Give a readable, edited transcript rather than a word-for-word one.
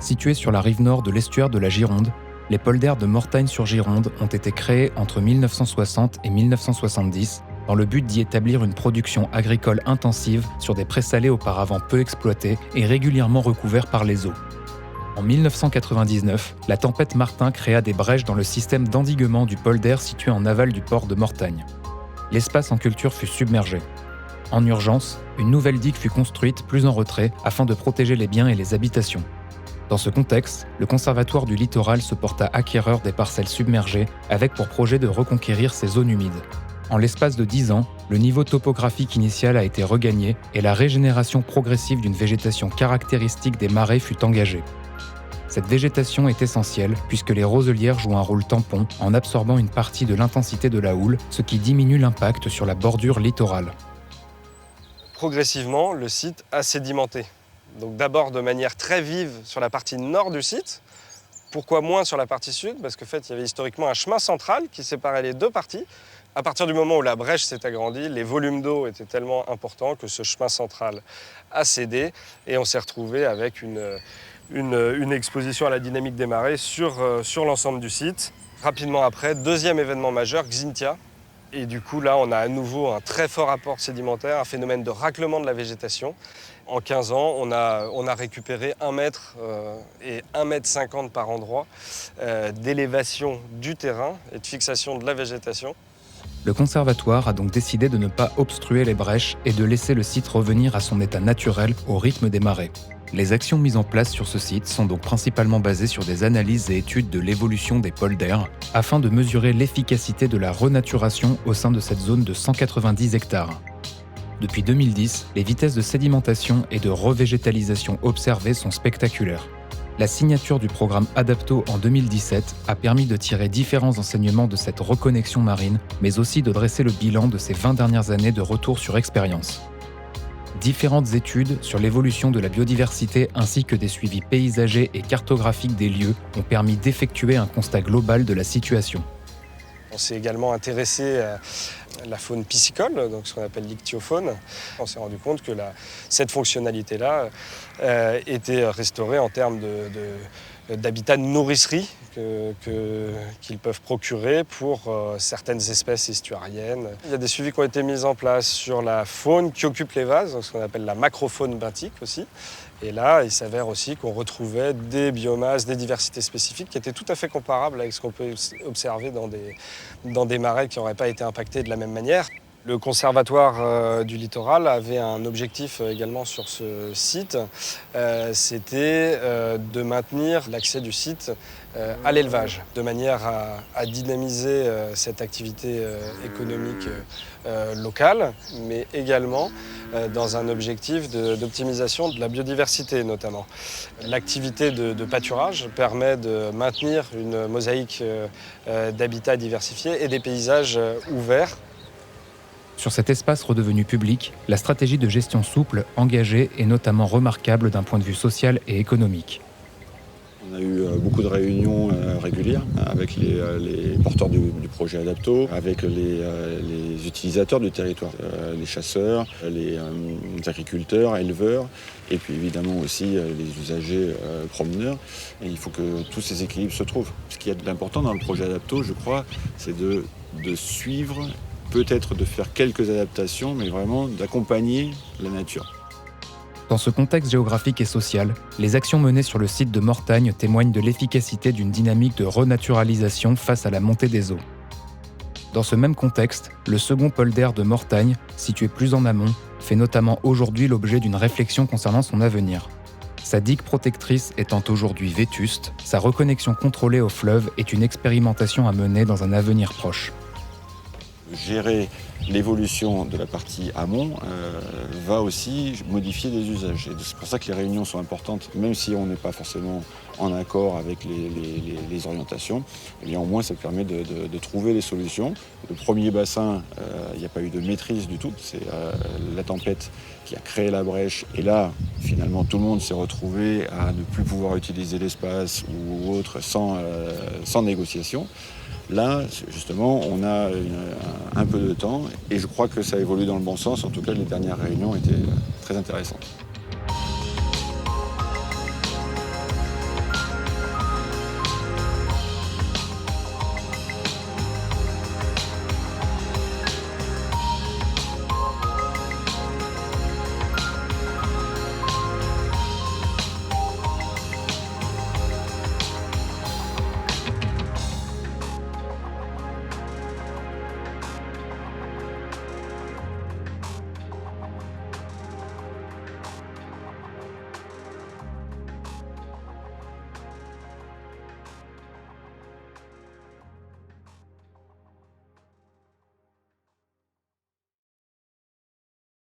Situés sur la rive nord de l'estuaire de la Gironde, les polders de Mortagne-sur-Gironde ont été créés entre 1960 et 1970 dans le but d'y établir une production agricole intensive sur des présalés auparavant peu exploités et régulièrement recouverts par les eaux. En 1999, la tempête Martin créa des brèches dans le système d'endiguement du polder situé en aval du port de Mortagne. L'espace en culture fut submergé. En urgence, une nouvelle digue fut construite plus en retrait afin de protéger les biens et les habitations. Dans ce contexte, le Conservatoire du littoral se porta acquéreur des parcelles submergées avec pour projet de reconquérir ces zones humides. En l'espace de 10 ans, le niveau topographique initial a été regagné et la régénération progressive d'une végétation caractéristique des marais fut engagée. Cette végétation est essentielle puisque les roselières jouent un rôle tampon en absorbant une partie de l'intensité de la houle, ce qui diminue l'impact sur la bordure littorale. Progressivement, le site a sédimenté. Donc d'abord de manière très vive sur la partie nord du site. Pourquoi moins sur la partie sud? Parce qu'en fait, il y avait historiquement un chemin central qui séparait les deux parties. À partir du moment où la brèche s'est agrandie, les volumes d'eau étaient tellement importants que ce chemin central a cédé et on s'est retrouvé avec une exposition à la dynamique des marées sur l'ensemble du site. Rapidement après, deuxième événement majeur, Xynthia. Et du coup, là, on a à nouveau un très fort apport sédimentaire, un phénomène de raclement de la végétation. En 15 ans, on a récupéré 1 mètre et 1,50 m par endroit d'élévation du terrain et de fixation de la végétation. Le conservatoire a donc décidé de ne pas obstruer les brèches et de laisser le site revenir à son état naturel au rythme des marées. Les actions mises en place sur ce site sont donc principalement basées sur des analyses et études de l'évolution des polders afin de mesurer l'efficacité de la renaturation au sein de cette zone de 190 hectares. Depuis 2010, les vitesses de sédimentation et de revégétalisation observées sont spectaculaires. La signature du programme Adapto en 2017 a permis de tirer différents enseignements de cette reconnexion marine, mais aussi de dresser le bilan de ces 20 dernières années de retour sur expérience. Différentes études sur l'évolution de la biodiversité ainsi que des suivis paysagers et cartographiques des lieux ont permis d'effectuer un constat global de la situation. On s'est également intéressé à la faune piscicole, donc ce qu'on appelle l'ichtyofaune. On s'est rendu compte que cette fonctionnalité-là était restaurée en termes d'habitat de nourricerie qu'ils peuvent procurer pour certaines espèces estuariennes. Il y a des suivis qui ont été mis en place sur la faune qui occupe les vases, ce qu'on appelle la macrofaune benthique aussi. Et là, il s'avère aussi qu'on retrouvait des biomasses, des diversités spécifiques qui étaient tout à fait comparables avec ce qu'on peut observer dans des marais qui n'auraient pas été impactés de la même manière. Le Conservatoire du littoral avait un objectif également sur ce site, c'était de maintenir l'accès du site à l'élevage, de manière à dynamiser cette activité économique locale, mais également dans un objectif d'optimisation de la biodiversité notamment. L'activité de pâturage permet de maintenir une mosaïque d'habitats diversifiés et des paysages ouverts. Sur cet espace redevenu public, la stratégie de gestion souple, engagée est notamment remarquable d'un point de vue social et économique. On a eu beaucoup de réunions régulières avec les porteurs du projet Adapto, avec les utilisateurs du territoire, les chasseurs, les agriculteurs, éleveurs, et puis évidemment aussi les usagers promeneurs. Et il faut que tous ces équilibres se trouvent. Ce qui est important dans le projet Adapto, je crois, c'est de suivre, peut-être de faire quelques adaptations, mais vraiment d'accompagner la nature. Dans ce contexte géographique et social, les actions menées sur le site de Mortagne témoignent de l'efficacité d'une dynamique de renaturalisation face à la montée des eaux. Dans ce même contexte, le second polder de Mortagne, situé plus en amont, fait notamment aujourd'hui l'objet d'une réflexion concernant son avenir. Sa digue protectrice étant aujourd'hui vétuste, sa reconnexion contrôlée au fleuve est une expérimentation à mener dans un avenir proche. Gérer l'évolution de la partie amont va aussi modifier des usages. Et c'est pour ça que les réunions sont importantes, même si on n'est pas forcément en accord avec les orientations. Et bien, au moins, ça permet de trouver des solutions. Le premier bassin, il n'y a pas eu de maîtrise du tout. C'est la tempête qui a créé la brèche. Et là, finalement, tout le monde s'est retrouvé à ne plus pouvoir utiliser l'espace ou autre sans négociation. Là, justement, on a un peu de temps et je crois que ça évolue dans le bon sens. En tout cas, les dernières réunions étaient très intéressantes.